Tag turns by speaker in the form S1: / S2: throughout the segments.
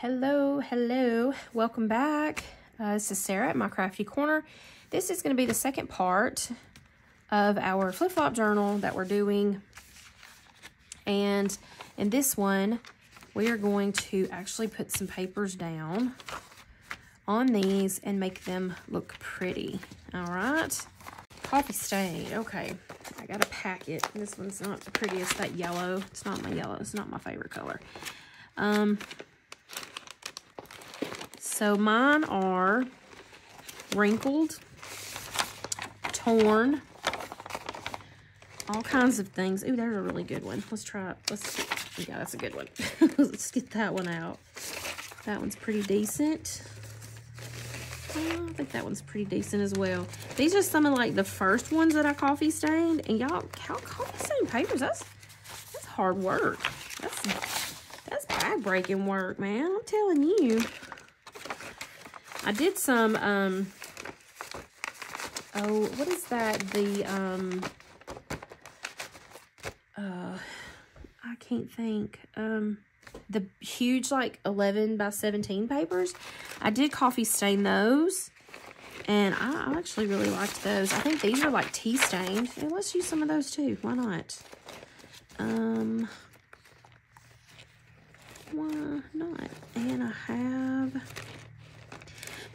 S1: Hello, welcome back. This is Sarah at My Crafty Corner. This is going to be the second part of our flip-flop journal that we're doing. And in this one, we are going to actually put some papers down on these and make them look pretty. All right. Coffee stain. Okay, I got a packet. This one's not the prettiest, that yellow. It's not my yellow. It's not my favorite color. So mine are wrinkled, torn, all kinds of things. Ooh, there's a really good one. Let's try it. Yeah, that's a good one. Let's get that one out. That one's pretty decent. I think that one's pretty decent as well. These are some of like the first ones that I coffee stained. And y'all, coffee stained papers, that's hard work. That's bag-breaking work, man. I'm telling you. I did some, oh, what is that? The, I can't think. The huge, like, 11 by 17 papers. I did coffee stain those. And I actually really liked those. I think these are, like, tea stained. And let's use some of those, too. Why not? Why not? And I have...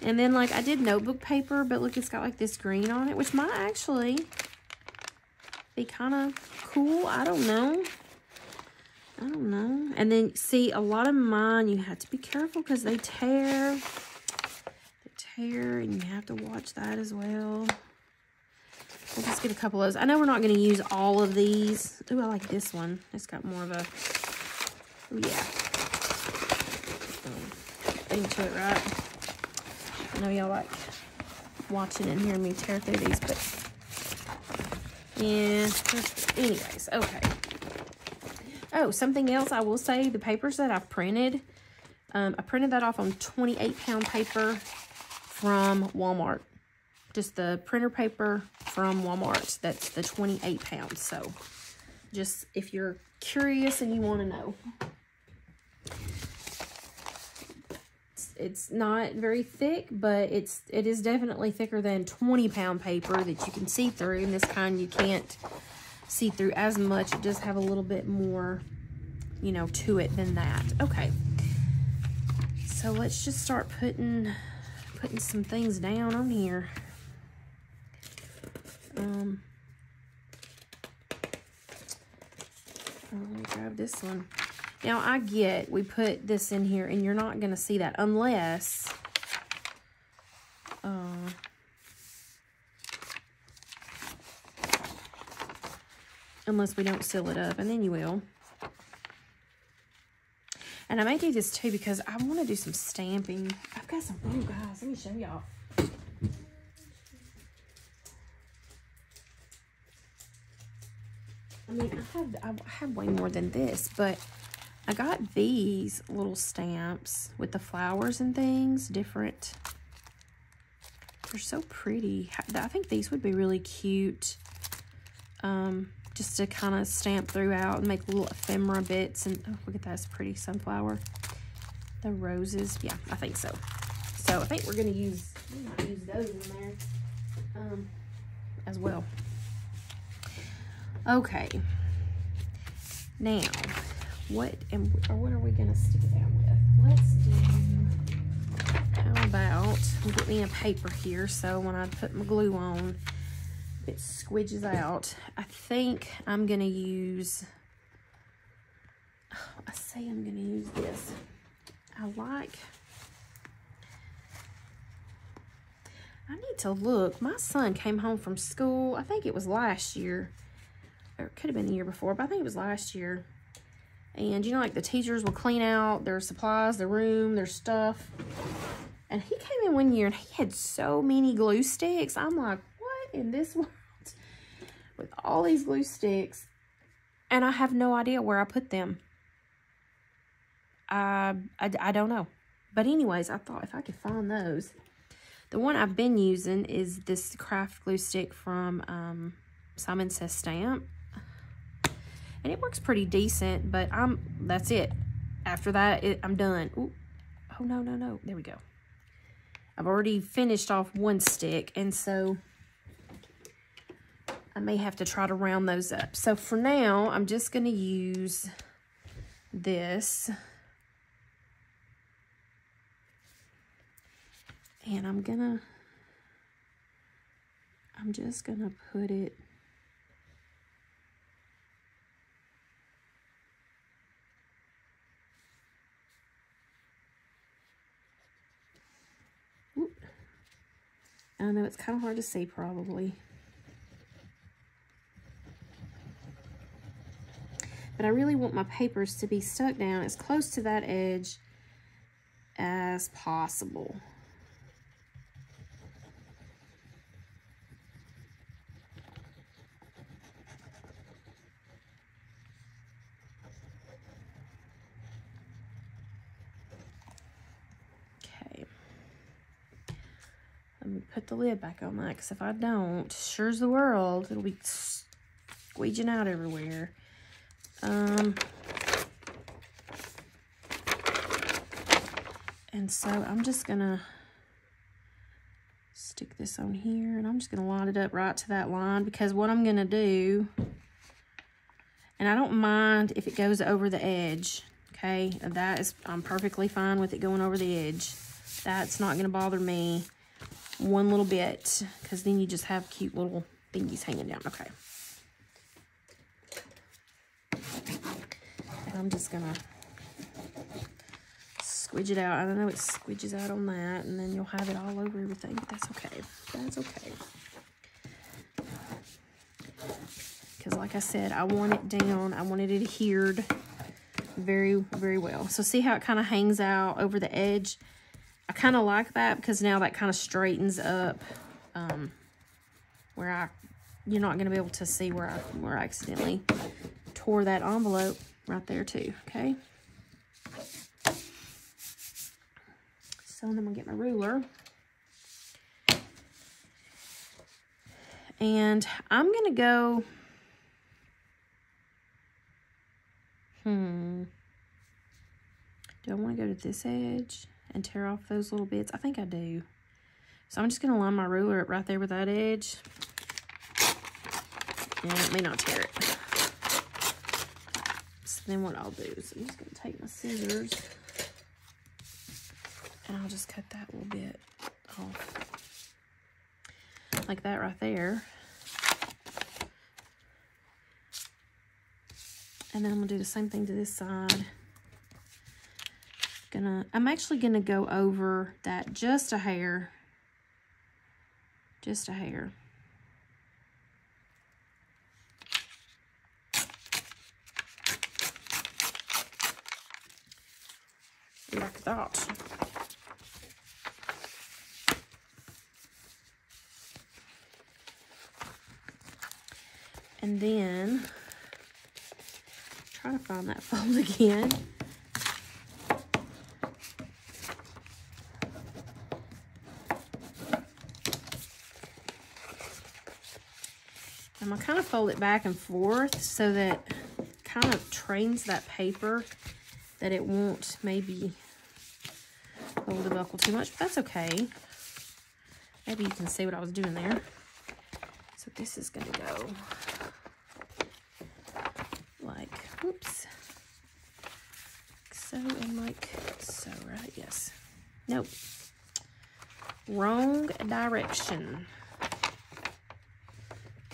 S1: And then, like, I did notebook paper, but look, it's got, like, this green on it, which might actually be kind of cool. I don't know. And then, see, a lot of mine, you have to be careful because they tear. They tear, and you have to watch that as well. We'll just get a couple of those. I know we're not going to use all of these. Ooh, I like this one. It's got more of a, ooh, yeah. Thing to it, right? I know y'all like watching and hearing me tear through these, but yeah, anyways, okay. Oh, something else I will say, the papers that I've printed, I printed that off on 28-pound paper from Walmart. Just the printer paper from Walmart. That's the 28 pounds. So just if you're curious and you want to know. It's not very thick, but it is definitely thicker than 20-pound paper that you can see through. And this kind you can't see through as much. It does have a little bit more, you know, to it than that. Okay. So let's just start putting some things down on here. Let me grab this one. Now, I get we put this in here, and you're not going to see that unless, unless we don't seal it up, and then you will. And I may do this, too, because I want to do some stamping. I've got some, oh, guys, let me show y'all. I mean, I have way more than this, but I got these little stamps with the flowers and things, different. They're so pretty. I think these would be really cute, just to kind of stamp throughout and make little ephemera bits. And oh, look at that, it's pretty sunflower. The roses, yeah, I think so. So I think we're gonna use, we might use those in there as well. Okay. Now, what are we gonna stick it down with? Let's do, how about, get me a paper here so when I put my glue on, it squidges out. I think I'm gonna use, I say I'm gonna use this. I need to look. My son came home from school, I think it was last year, or it could have been the year before, but I think it was last year. And, you know, like the teachers will clean out their supplies, their room, their stuff. And he came in one year and he had so many glue sticks. I'm like, what in this world? With all these glue sticks. And I have no idea where I put them. I don't know. But anyways, I thought if I could find those. The one I've been using is this craft glue stick from Simon Says Stamp. And it works pretty decent, but that's it. After that, I'm done. Ooh, Oh, no, no, no. There we go. I've already finished off one stick, and so I may have to try to round those up. So for now, I'm just going to use this. And I'm just going to put it I know it's kind of hard to see probably. But I really want my papers to be stuck down as close to that edge as possible. Okay. Let me put the lid back on that, because if I don't, sure as the world, it'll be squeeging out everywhere. And so I'm just gonna stick this on here, and I'm just gonna line it up right to that line, because what I'm gonna do, and I don't mind if it goes over the edge, okay? I'm perfectly fine with it going over the edge. That's not gonna bother me one little bit, because then you just have cute little thingies hanging down. Okay. And I'm just gonna squidge it out. I know it squidges out on that, and then you'll have it all over everything, but that's okay. That's okay. Because like I said, I want it down. I wanted it adhered very, very well. So see how it kind of hangs out over the edge? I kind of like that, because now that kind of straightens up where you're not going to be able to see where I accidentally tore that envelope right there too, okay? So then I'm going to get my ruler. And I'm going to go, do I want to go to this edge and tear off those little bits? I think I do. So I'm just going to line my ruler up right there with that edge. And it may not tear it. So then what I'll do is I'm just going to take my scissors, and I'll just cut that little bit off. Like that right there. And then I'm going to do the same thing to this side. I'm actually going to go over that just a hair. Just a hair. Like that. And then try to find that fold again. I'm gonna kind of fold it back and forth so that it kind of trains that paper that it won't maybe hold the buckle too much, but that's okay. Maybe you can see what I was doing there. So this is gonna go like, oops, like so and like so, right? Yes. Nope. Wrong direction.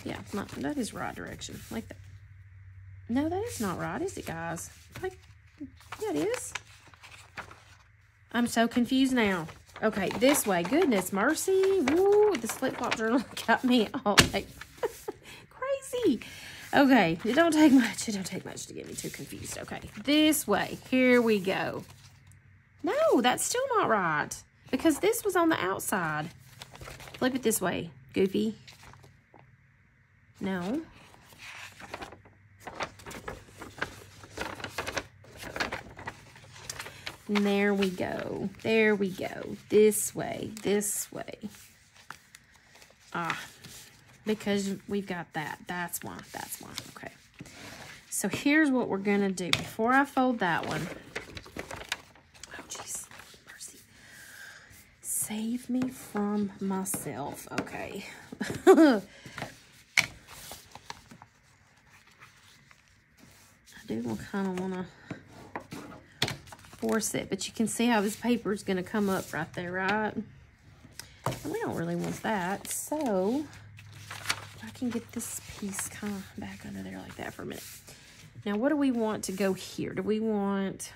S1: Yeah, that is right direction, like that. No, that is not right, is it, guys? Like, yeah, it is. I'm so confused now. Okay, this way. Goodness mercy. Woo, the flip-flop journal got me all like crazy. Okay, it don't take much. It don't take much to get me too confused. Okay, this way. Here we go. No, that's still not right, because this was on the outside. Flip it this way, Goofy. No. And there we go. There we go. This way. This way. Ah. Because we've got that. That's why. That's why. Okay. So here's what we're going to do. Before I fold that one. Oh, jeez. save me from myself. Okay. I do kind of want to force it, but you can see how this paper is going to come up right there, right? And we don't really want that, so I can get this piece kind of back under there like that for a minute. Now, what do we want to go here? Do we want...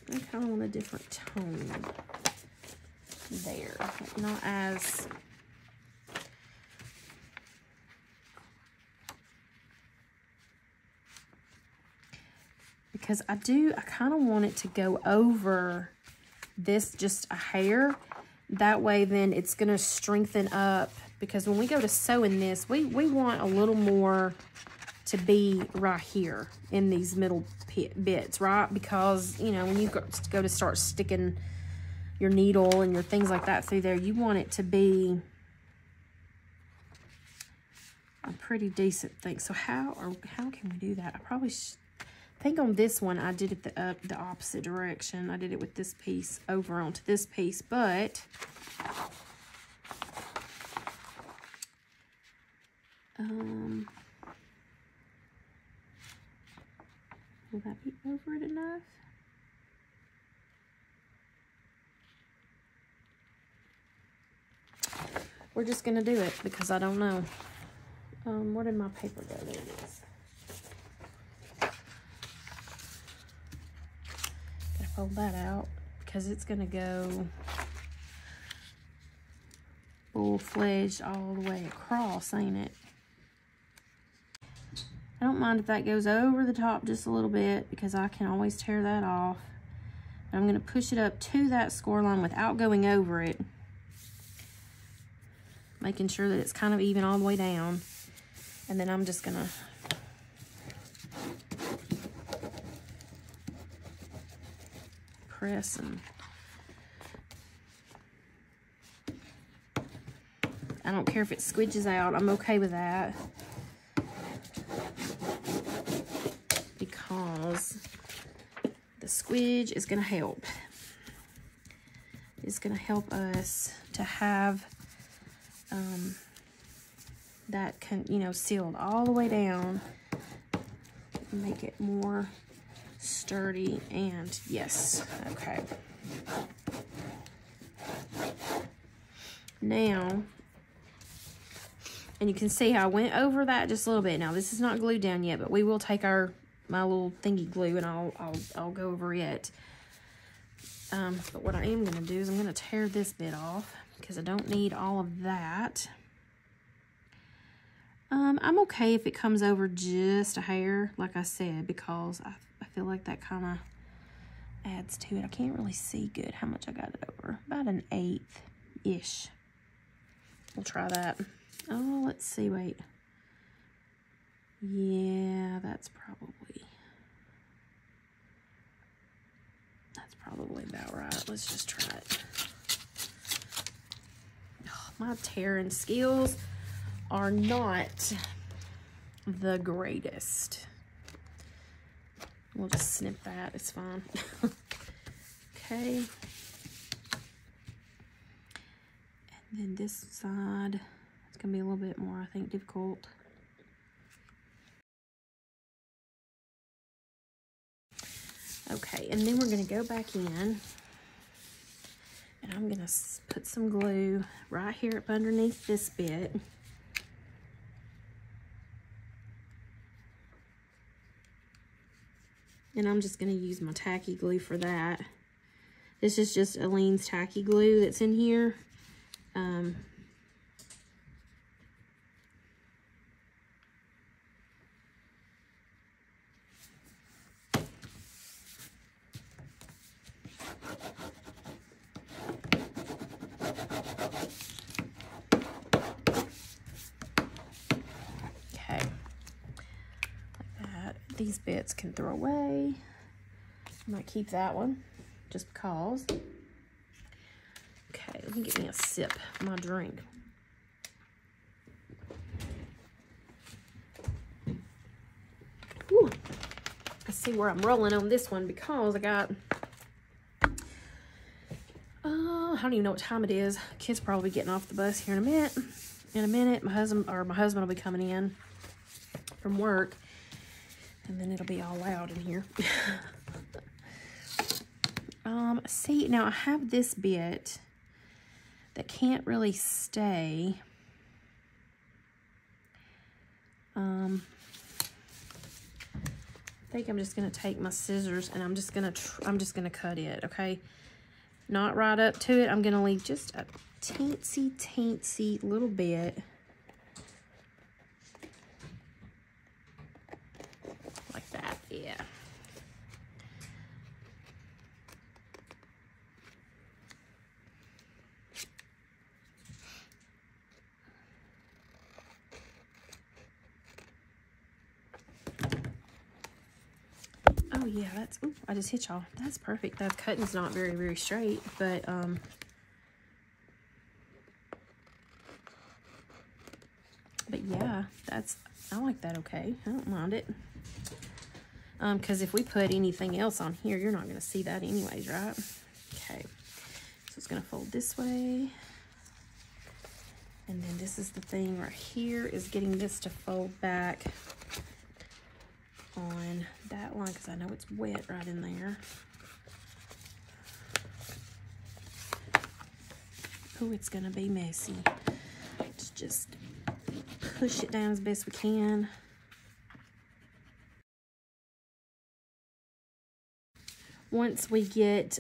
S1: I kind of want a different tone there. Not as... Because I kind of want it to go over this just a hair. That way then it's going to strengthen up. Because when we go to sewing this, we want a little more to be right here in these middle bits, right? Because, you know, when you go to start sticking your needle and your things like that through there, you want it to be a pretty decent thing. So how can we do that? I probably think on this one I did it the opposite direction. I did it with this piece over onto this piece, but will that be over it enough? We're just gonna do it because I don't know. Where did my paper go? There it is. Gotta fold that out because it's gonna go full-fledged all the way across, ain't it? I don't mind if that goes over the top just a little bit because I can always tear that off. But I'm going to push it up to that score line without going over it. Making sure that it's kind of even all the way down. And then I'm just going to press and... I don't care if it squidges out. I'm okay with that. Because the squidge is going to help. It's going to help us to have that sealed all the way down, make it more sturdy. And yes, okay. Now, and you can see how I went over that just a little bit. Now this is not glued down yet, but we will take my little thingy glue and I'll go over it. But what I am going to do is I'm going to tear this bit off because I don't need all of that. I'm okay if it comes over just a hair, like I said, because I feel like that kind of adds to it. I can't really see good how much I got it over. About an 1/8-ish. We'll try that. Oh, let's see, wait. Yeah, that's probably about right. Let's just try it. Oh, my tearing skills are not the greatest. We'll just snip that, it's fine. Okay. And then this side, it's gonna be a little bit more, I think, difficult. Okay, and then we're gonna go back in and I'm gonna put some glue right here up underneath this bit. And I'm just gonna use my tacky glue for that. This is just Aleene's tacky glue that's in here. These bits can throw away. I might keep that one just because. Okay, let me get me a sip of my drink. Ooh. Let's see where I'm rolling on this one because I got, I don't even know what time it is. Kids probably getting off the bus here in a minute. My husband will be coming in from work, and then it'll be all loud in here. See, now I have this bit that can't really stay. I think I'm just gonna take my scissors and I'm just gonna cut it, okay? Not right up to it. I'm gonna leave just a teensy little bit like that. Yeah. Oh yeah, that's, ooh, I just hit y'all. That's perfect. That cutting's not very straight, but yeah, I like that. Okay, I don't mind it. Because if we put anything else on here, you're not gonna see that anyways, right? Okay, so it's gonna fold this way, and then this is the thing right here, is getting this to fold back on that line because I know it's wet right in there. Oh, it's gonna be messy. Let's just push it down as best we can. Once we get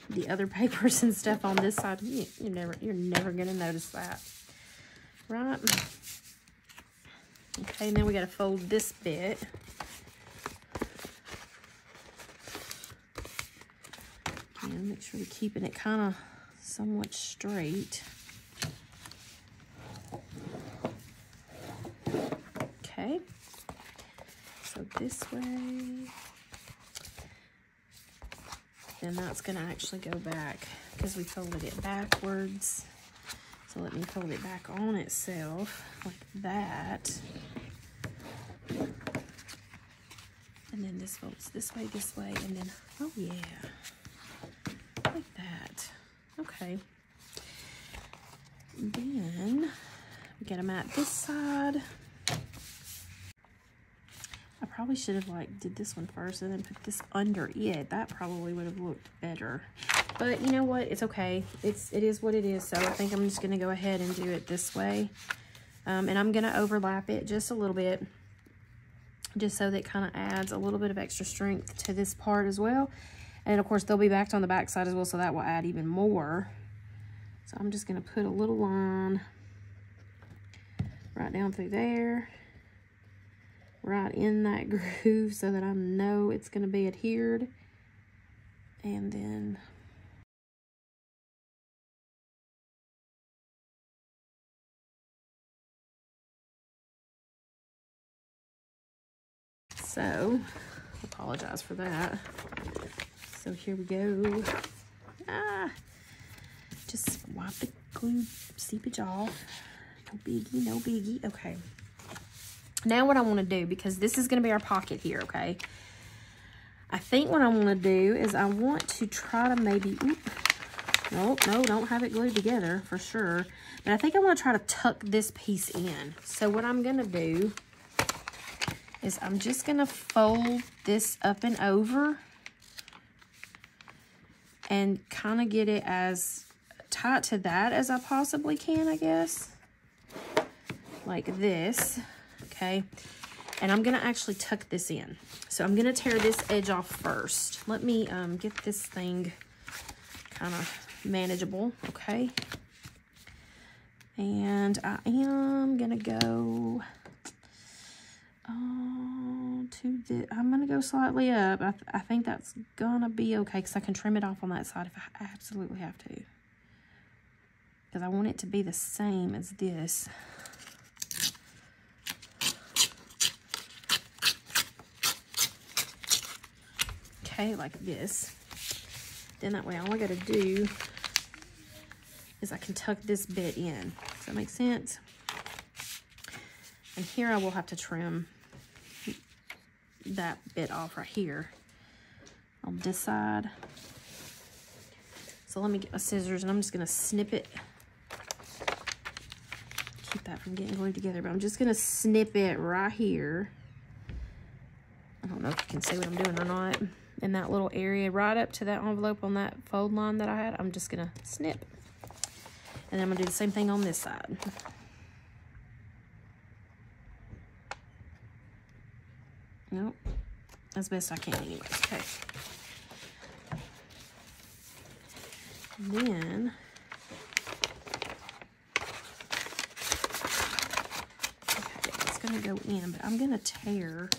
S1: the other papers and stuff on this side, you're never gonna notice that, right? Okay, and then we gotta fold this bit. And make sure we're keeping it kind of somewhat straight. Okay, so this way, then that's gonna actually go back because we folded it backwards. So let me fold it back on itself like that. And then this folds this way, and then, oh yeah, like that. Okay. Then we get them at this side. I probably should have did this one first and then put this under it. That probably would have looked better. But you know what? It's okay. It is what it is. So I think I'm just going to go ahead and do it this way. And I'm going to overlap it just a little bit, just so that it kind of adds a little bit of extra strength to this part as well. And of course, they'll be backed on the back side as well, so that will add even more. So I'm just going to put a little line right down through there, right in that groove, so that I know it's going to be adhered. And then so, apologize for that. So here we go. Just wipe the glue seepage off. No biggie, no biggie. Okay. Now what I want to do, because this is going to be our pocket here, okay? I think what I want to do is I want to try to maybe, no, don't have it glued together for sure. But I think I want to try to tuck this piece in. So what I'm going to do is I'm just going to fold this up and over and kind of get it as tight to that as I possibly can, I guess. Like this, okay? And I'm going to actually tuck this in. So I'm going to tear this edge off first. Let me get this thing kind of manageable, okay? And I am going to go to the, I'm going to go slightly up. I think that's going to be okay because I can trim it off on that side if I absolutely have to. Because I want it to be the same as this. Okay, like this. Then that way all I got to do is I can tuck this bit in. Does that make sense? And here I will have to trim that bit off right here on this side. So let me get my scissors and I'm just gonna snip it. Keep that from getting glued together, but I'm just gonna snip it right here. I don't know if you can see what I'm doing or not. In that little area right up to that envelope on that fold line that I had, I'm just gonna snip. And then I'm gonna do the same thing on this side. Nope, as best I can anyways, okay. And then, okay, it's gonna go in, but I'm gonna tear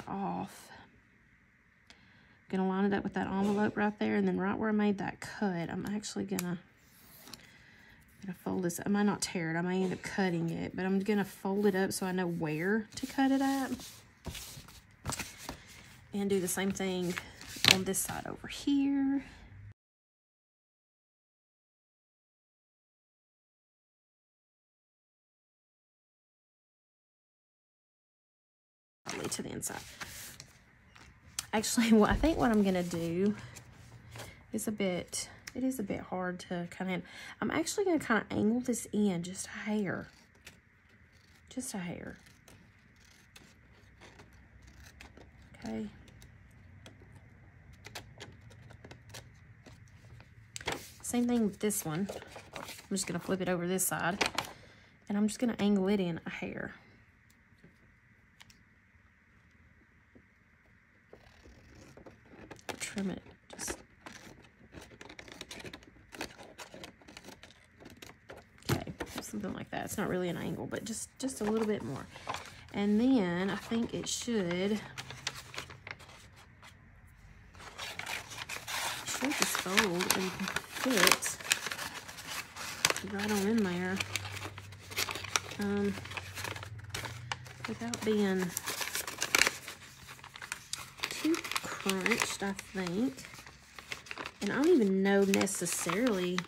S1: off. I'm gonna line it up with that envelope right there, and then right where I made that cut, I'm actually gonna fold this. I might not tear it, I might end up cutting it, but I'm gonna fold it up so I know where to cut it at. And do the same thing on this side over here. To the inside. Actually, I think what I'm gonna do is it is a bit hard to kind of, I'm actually gonna kind of angle this in just a hair. Just a hair. Okay. Same thing with this one. I'm just gonna flip it over this side and I'm just gonna angle it in a hair. Trim it, just okay, something like that. It's not really an angle, but just a little bit more. And then I think it should just fold and fit right on in there, without being too crunched, I think. And I don't even know necessarily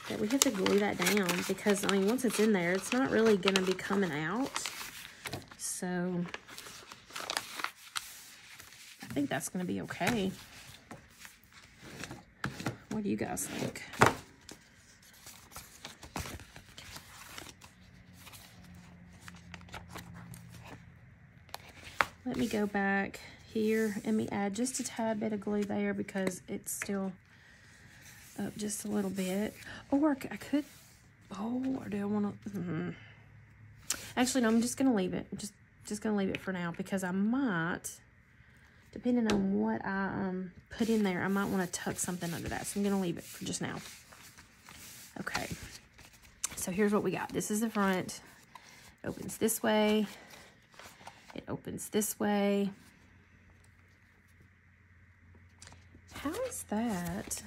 S1: that we have to glue that down, because I mean, once it's in there, it's not really going to be coming out. So I think that's going to be okay. What do you guys think? Let me go back here and me add just a tad bit of glue there because it's still up just a little bit. Or I could, or do I want to, Actually, no, I'm just going to leave it. Just going to leave it for now, because I might, depending on what I put in there, I might want to tuck something under that. So I'm going to leave it for just now. Okay. So here's what we got. This is the front. It opens this way. It opens this way. How is that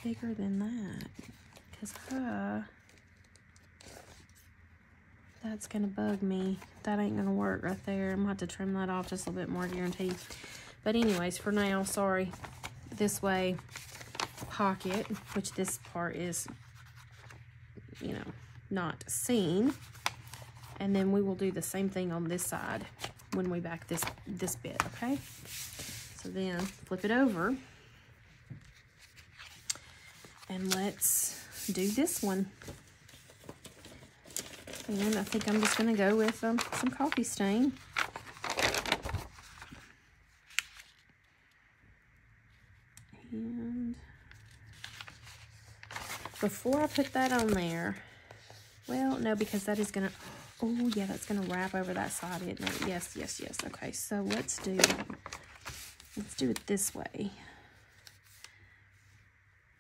S1: bigger than that? Because that's gonna bug me. That ain't gonna work right there. I'm gonna have to trim that off just a little bit more, guaranteed. But anyways, for now, sorry. This way, pocket, which this part is, you know, not seen. And then we will do the same thing on this side when we back this bit, okay? So then flip it over. And let's do this one. And I think I'm just going to go with some coffee stain. And before I put that on there, well, no, because that is going to, oh yeah, that's going to wrap over that side, isn't it? Yes, yes, yes. Okay, so let's do it this way.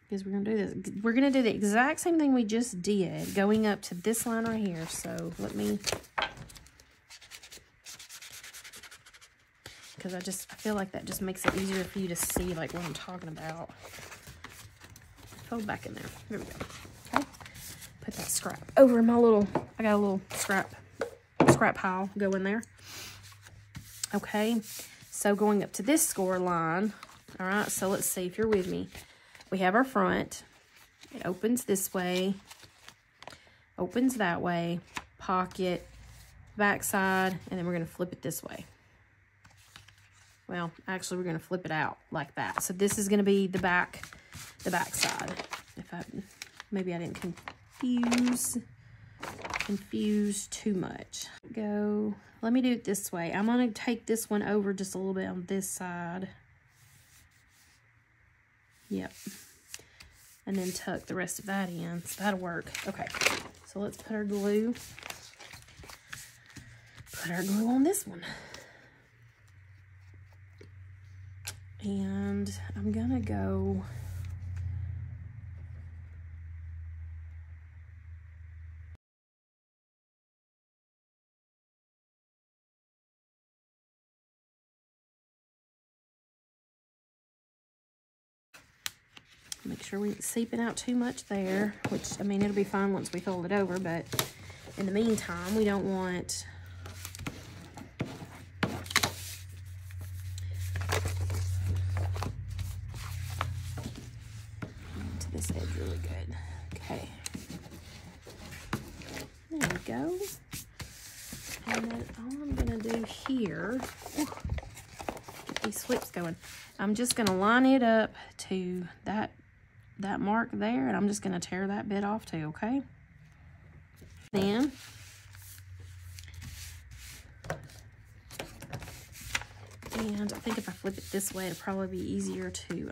S1: Because we're going to do this. We're going to do the exact same thing we just did, going up to this line right here. So let me, because I feel like that just makes it easier for you to see like what I'm talking about. Fold back in there. There we go. Okay. Put that scrap over my little, I got a little scrap pile go in there. Okay. So going up to this score line. All right. So let's see if you're with me. We have our front. It opens this way, opens that way, pocket, back side, and then we're going to flip it this way. Well, actually, we're going to flip it out like that. So this is going to be the back side. Maybe I didn't confuse too much. Let me do it this way. I'm going to take this one over just a little bit on this side. Yep. And then tuck the rest of that in. So that'll work. Okay. So let's put our glue. Put our glue on this one. And I'm gonna go make sure we ain't seeping out too much there, which, I mean, it'll be fine once we fold it over, but in the meantime, we don't want to this edge really good. Okay. There we go. And then all I'm gonna do here, get these flips going. I'm just gonna line it up to that mark there, and I'm just gonna tear that bit off too, okay? Then and I think if I flip it this way, it'll probably be easier to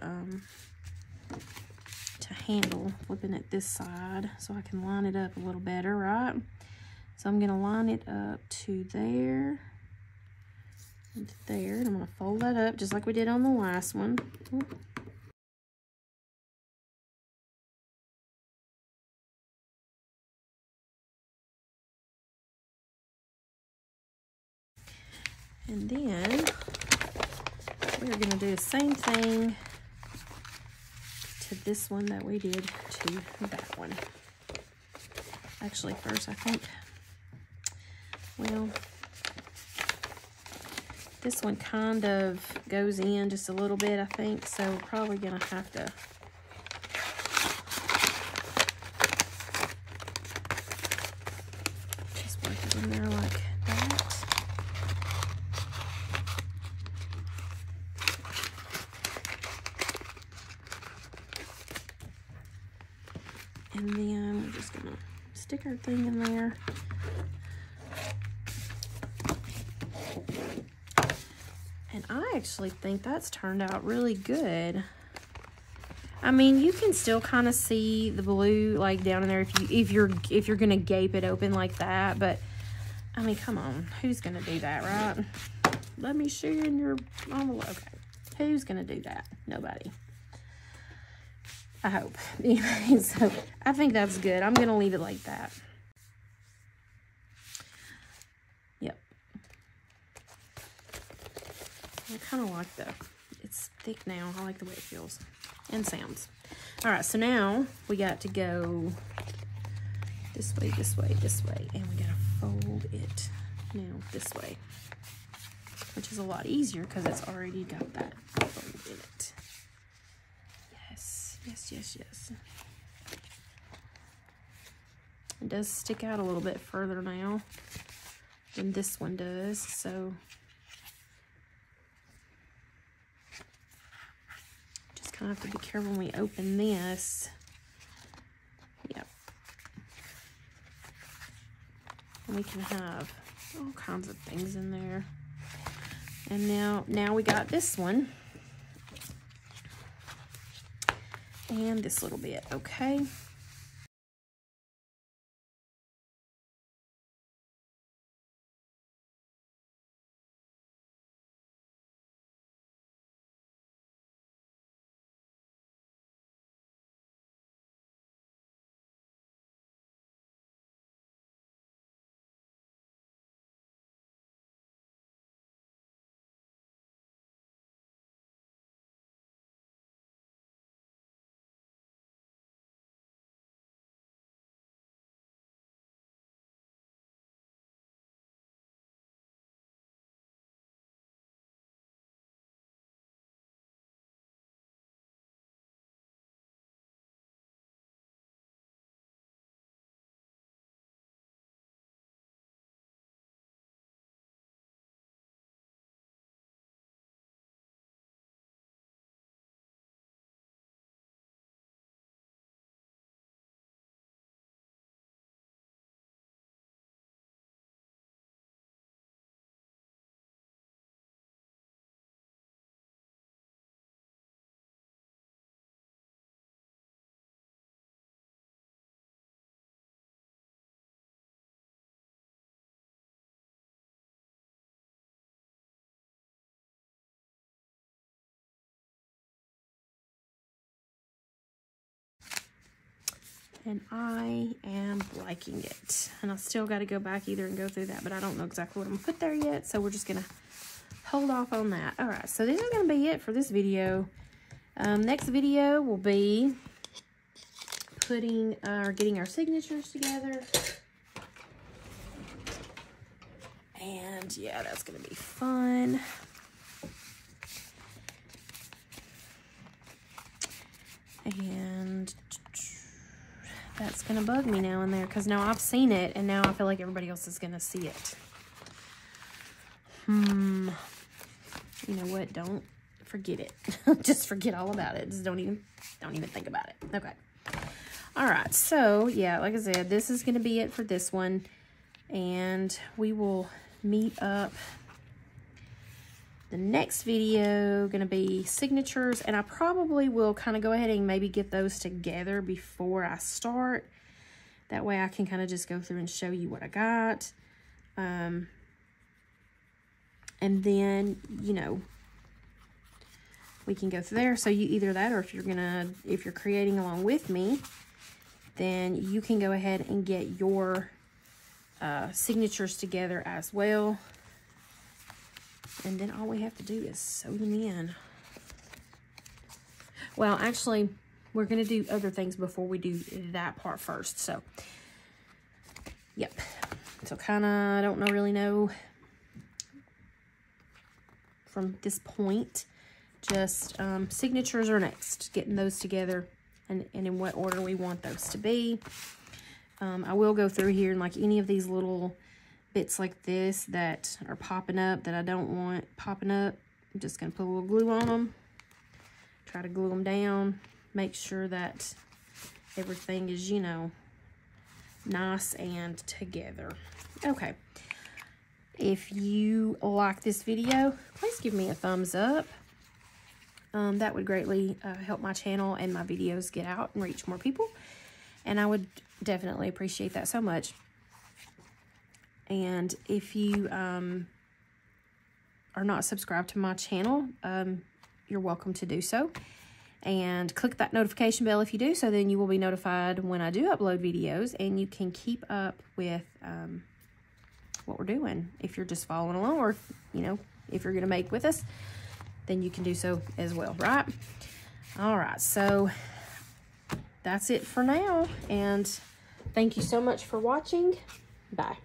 S1: handle flipping it this side, so I can line it up a little better, right? So I'm gonna line it up to there and to there, and I'm gonna fold that up just like we did on the last one. And then we're gonna do the same thing to this one that we did to that one. Actually, first I think, well, this one kind of goes in just a little bit, I think, so we're probably gonna have to just work it in there like that. And then we're just gonna stick our thing in there. And I actually think that's turned out really good. I mean, you can still kind of see the blue like down in there if you're gonna gape it open like that, but I mean, come on, who's gonna do that, right? Let me share in your envelope. Okay, who's gonna do that? Nobody. I hope. Anyway, so I think that's good. I'm gonna leave it like that. Yep. I kind of like it's thick now. I like the way it feels and sounds. All right, so now we got to go this way, this way, this way, and we gotta fold it now this way, which is a lot easier because it's already got that fold in it. Yes, yes, yes, yes. It does stick out a little bit further now than this one does, so just kind of have to be careful when we open this. Yep. And we can have all kinds of things in there. And now we got this one. And this little bit, okay? And I am liking it. And I still got to go back either and go through that, but I don't know exactly what I'm going to put there yet. So we're just going to hold off on that. All right, so this is going to be it for this video. Next video will be putting getting our signatures together. And yeah, that's going to be fun. And that's going to bug me now and there because now I've seen it and now I feel like everybody else is going to see it. You know what? Don't forget it. Just forget all about it. Just don't even think about it. Okay. All right. So, yeah, like I said, this is going to be it for this one. And we will meet up. The next video going to be signatures, and I probably will kind of go ahead and maybe get those together before I start. That way I can kind of just go through and show you what I got. And then, you know, we can go through there. So you either that, or if you're creating along with me, then you can go ahead and get your signatures together as well. And then all we have to do is sew them in. Well, actually, we're going to do other things before we do that part first. So, yep. So, kind of don't really know from this point. Just signatures are next. Getting those together and in what order we want those to be. I will go through here and like any of these little bits like this that are popping up that I don't want popping up, I'm just going to put a little glue on them. Try to glue them down. Make sure that everything is, you know, nice and together. Okay. If you like this video, please give me a thumbs up. That would greatly help my channel and my videos get out and reach more people. And I would definitely appreciate that so much. And if you are not subscribed to my channel, you're welcome to do so. And click that notification bell if you do, so then you will be notified when I do upload videos, and you can keep up with what we're doing. If you're just following along, or, you know, if you're going to make with us, then you can do so as well, right? All right, so that's it for now. And thank you so much for watching. Bye.